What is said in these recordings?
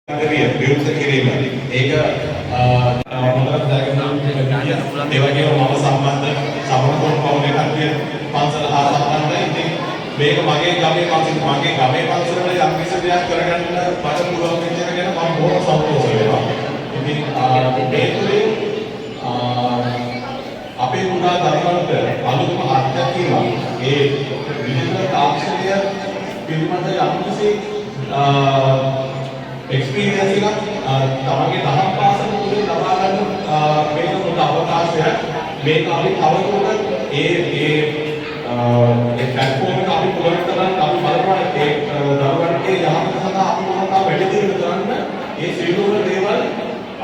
විරුද්ධ කිරීම ඒක හොඳට දැනගන්න ඒ වගේම මම සම්බන්ධ සමනකෝණ පවුලේ කට්ටිය පන්සල හා සම්බන්ධයි. ඉතින් මේක මගේ ගමේ පන්සල යම් කිසි දෙයක් කරගන්න මට පුළුවන් වෙන එක ගැන මම බොහොම සතුටුයි වෙනවා. ඉතින් මේ තුලින් අපේ පුරා දරුවන්ට අලුත්ම අත්දැකීමක් ඒ විවිධ තාක්ෂණය පිළිබඳ යම් කිසි एक्सपीरियंस का तमागे दहा पासन तुझे दबा कर मेरे को अवकाश है मैं काफी खबर होकर एक प्लेटफॉर्म में काफी पुराने तरह काफी बड़ा एक दरबार के यहाँ पे सदा आप लोगों का बैठे थे दौरान में ये सीढ़ियों में लेवल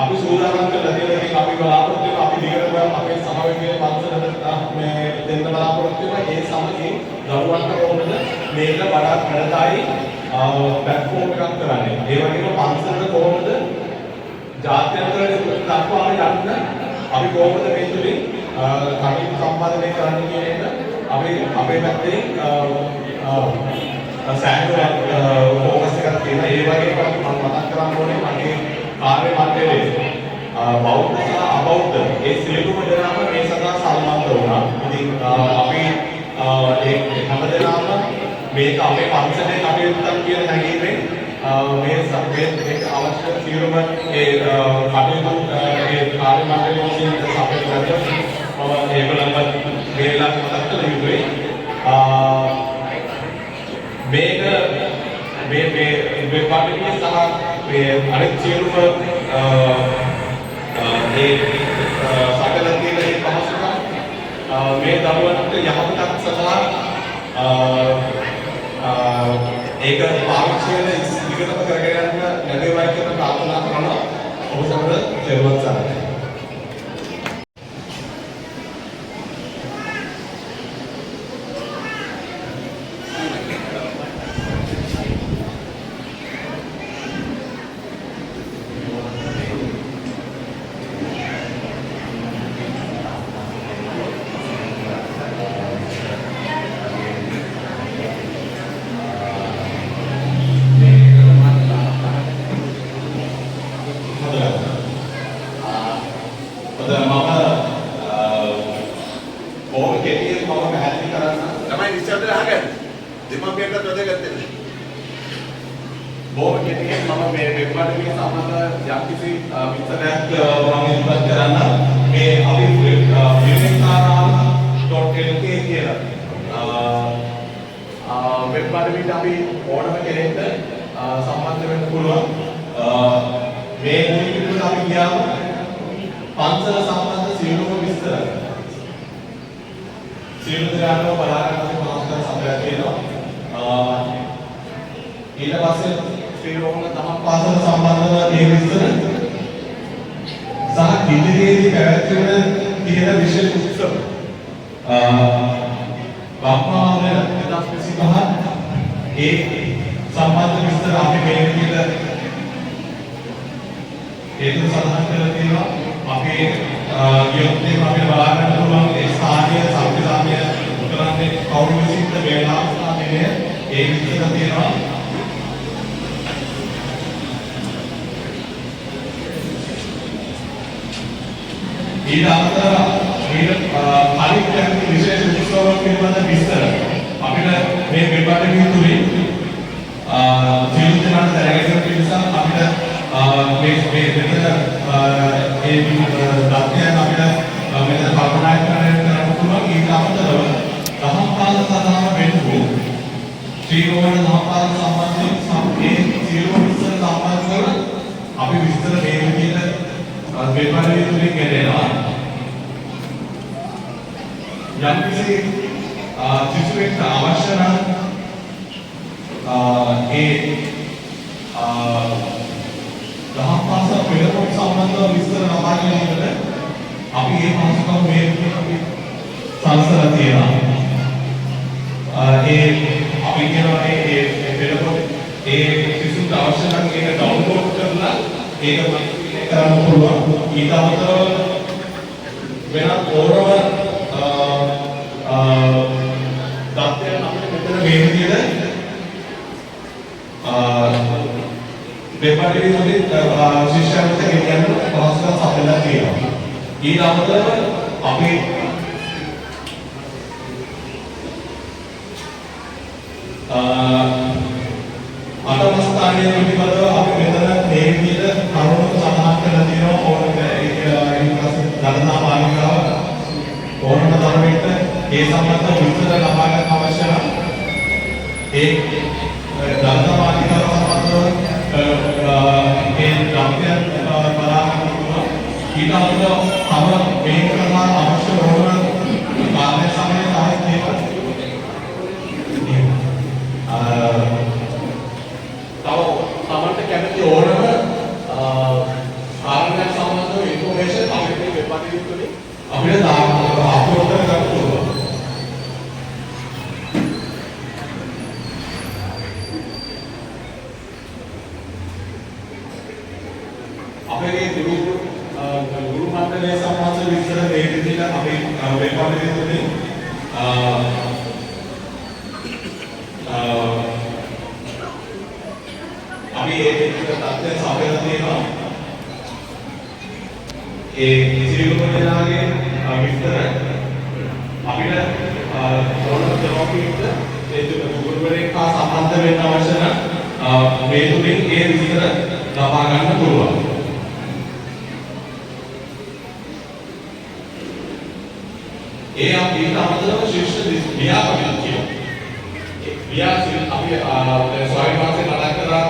अभी सूर्यास्त के लगे काफी बराबर होते काफी दिगर हुआ काफी समय के 500 में दिन बराबर होते हुए ये समझ ही दरबार का कौन है मेरा बड़ा खड़ताई प्लेटफॉर्म එකක් කරන්නේ. ඒ වගේම පන්සලට කොහොමද ජාත්‍යන්තරයට දක්වාම යන්න අපි කොහොමද මේ තුලින් කටයුතු සම්පාදනය කරන්න කියන එක අපි අපේ පැත්තේ සෑහෙන ફોකස් එකක් තියෙනවා. ඒ වගේම මම මතක් කරන්න ඕනේ මගේ කාර්ය මණ්ඩලයේ බෞද්ධ සහ අබෞද්ධ ඒ සියලුම දෙනාම මේ සඳහා සම්බන්ධ වුණා. ඉතින් අපි ඒ හැමදෙනාම මේක අපේ පන්සලේ කටයුත්තක් කියන හැඟීමෙන් මේ මේක අවශ්‍ය සියලුම ඒ කටයුතු ඒ කාර්ය මණ්ඩලයේ විසින් සපයන ලද මම ඒගොල්ලන්ව මේලා මතක් කළ යුතුයි. මේක මේ විභාගයේ සහ මේ අනිත් සියලුම ඒ සකල තියෙන ඒ පහසුකම් මේ දරුවන්ට යහපතක් සඳහා ඒක පාවිච්චි වෙන විකල්ප කරගෙන යන්න ලැබෙවයි කියන ප්‍රාර්ථනා කරනවා. ඔබ සමග තෙරුවන් සරණයි. වෙබ්පඩේ තුලින් ශිෂ්‍යයන්ට ගෙනියන්න පහසුකම් සපයලා තියෙනවා. ඊට අමතරව අපි අටම ස්ථානයේ පිළිබඳව අපි මෙතන මේ විදිහට කරුණු සඳහන් කරලා තියෙනවා. ඕනම දළදා මාලිගාව ඕනම ධර්මයකට ඒ සම්බන්ධ විස්තර ලබා ගන්න අවශ්‍ය නම් ඒ දළදා මාලිගාව සම්බන්ධව ඒ ධර්මයන් බලාගෙන ඉන්නවා. ඊට අමතරව තව මේ කරන අවශ්‍ය ඕන කාර්ය සමය තමයි තමන්ට කැමති ඕනම කාරණයක් සම්බන්ධව ඉන්ෆෝමේෂන් අපිට මේ වෙබ් අඩවිය තුලින් අපිට අප්ලෝඩ් කරගන්න පුළුවන්. අපේ ගුරු මණ්ඩලය සම්බන්ධ විස්තර මේ විදිහට අපි වෙබ් අඩවිය තුලින් අපි ඒ තත්ත්වය සපයලා තියෙනවා. ඒ සිරිගොඩලාගේ විස්තර අපිට ඕන දෙමෝපිට ඒ ගුරුවරයෙක් හා සම්බන්ධ වෙන්න අවශ්‍ය නම් මේ තුලින් ඒ විස්තර ලබා ගන්න පුළුවන්. ඒ අපිට අමතරව ශිෂ්‍ය ව්‍යාපනයක් කියනවා. අපි ස්වයං වාසේ කතා කරා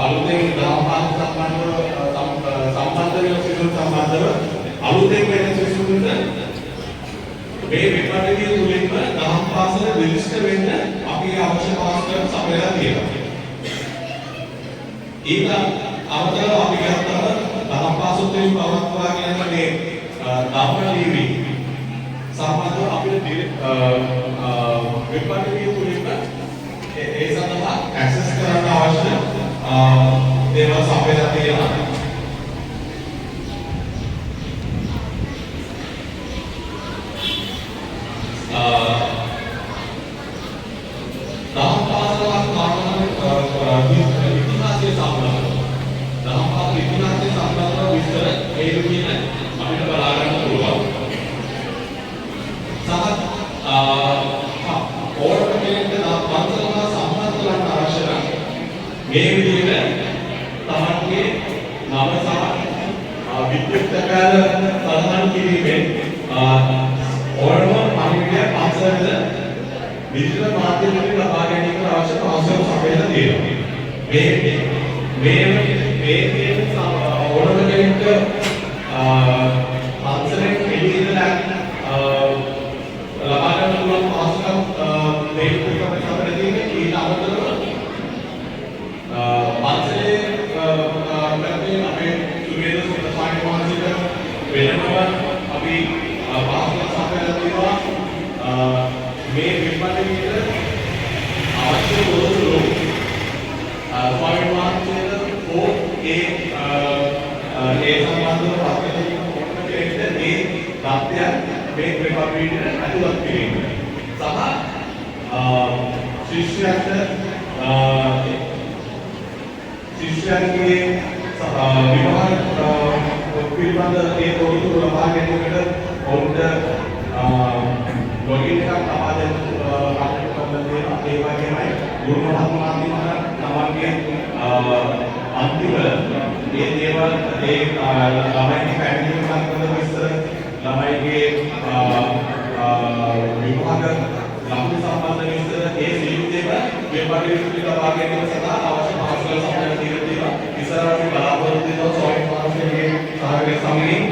අලුතෙන් දහම් පාසල් සම්බන්ධ වෙන සිසුන් සම්බන්ධව අලුතෙන් වෙන සිසුන්ට මේ විපරිණාමය තුලින්ම දහම් පාසල රෙජිස්ටර් වෙන්න අපි අවශ්‍ය පාස්කම් සපයලා තියෙනවා. ඊට අමතරව අපි ගත්තම දහම් පාසල් තුලින් පවත්වාගෙන යන මේ ධම්මලීවි සම්බන්ධව අපිට විපරිණාමය තුලින්ම ඒ සඳහා ඇක්සස් කරන්න අවශ්‍ය දේවල් සපයලා තියෙනවා. දහම් පාසලක් ඉතිහාසය සම්බන්ධව දහම් පාසල ඉතිහාසය සම්බන්ධව විස්තර ඒ විදිහට අපිට බලා ගන්න පුළුවන්. සහ ඕනම කෙනෙක්ට දහම් පාසලක සම්බන්ධ වෙන්න අවශ්‍ය නම් මේ විදිහට තමන්ගේ නම සහ විද්‍යුත්කාර සඳහන් කිරීමෙන් ඕනම පරිවිද්‍යා පාසලක ඩිජිටල් මාධ්‍යවලින් ලබා ගැනීමට අවශ්‍ය පහසුකම් සපයලා තියෙනවා. මේ ඕනම කෙනෙක්ට පන්සලෙන් එළිය ඉඳලා ලබා ගන්න පුළුවන් පහසුකම් මේ පිටකම අපිට තියෙන්නේ. ඊට අමතරව පන්සලේ පැත්තේ අපේ සුමේද සුපස්වාමී වහන්සේට වෙනම අපි පහසුකම් සපයලා තියෙනවා. මේ විපරිණාමයට අවශ්‍ය වූ ස්වාමීන් වහන්සේට ඕ ඒ සම්බන්ධව ප්‍රශ්න ඕනම කෙනෙක්ට මේ තත්ත්වය මේ විපරිණාමයට අතුලත් කිරීම සහ ශිෂ්‍යයන්ගේ විභාග පිළිබඳ ඒ තොරතුරු ලබා ගැනීමට ඔවුන්ට ලොගින් එකක් ලබා දෙන්න තියෙනවා. ඒ වගේමයි ගුරු මහත්මයාලා තමන්ගේ අන්තිම ඒ දේවල් ඒ ළමයිගේ පැමිණීම සම්බන්ධ විස්තර ළමයිගේ විභාග ලකුණු සම්බන්ධ විස්තර ඒ සියලු දේවල් වෙබ්පඩේ ලබා ගැනීම සඳහා අවශ්‍ය පහසුකම් සපයලා තියෙනවා. ඉස්සරහට බලාපොරොත්තු වෙන ස්වාමීන් වහන්සේගේ සහයෝගය සමගින්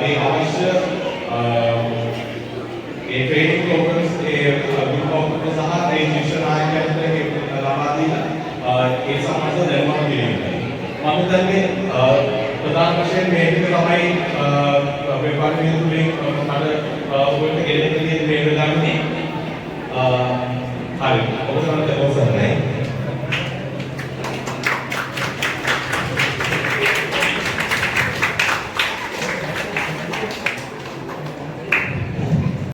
ඒ අවශ්‍ය ඒ ට්‍රේනින් ප්‍රෝග්‍රෑම්ස් ඒ ගුරු කොම්පියුටර් සහ ඒ ශිෂ්‍ය නායකයන්ට ලබා දීලා ඒ සම්බන්ධ දැනුමක් දෙනවා. මම හිතන්නේ ප්‍රධාන වශයෙන් මේ ටික තමයි වෙබ් අඩවිය තුලින් මට ඔයගොල්ලෝ ගෙනෙන්න තියෙන මේ වෙලාවේදී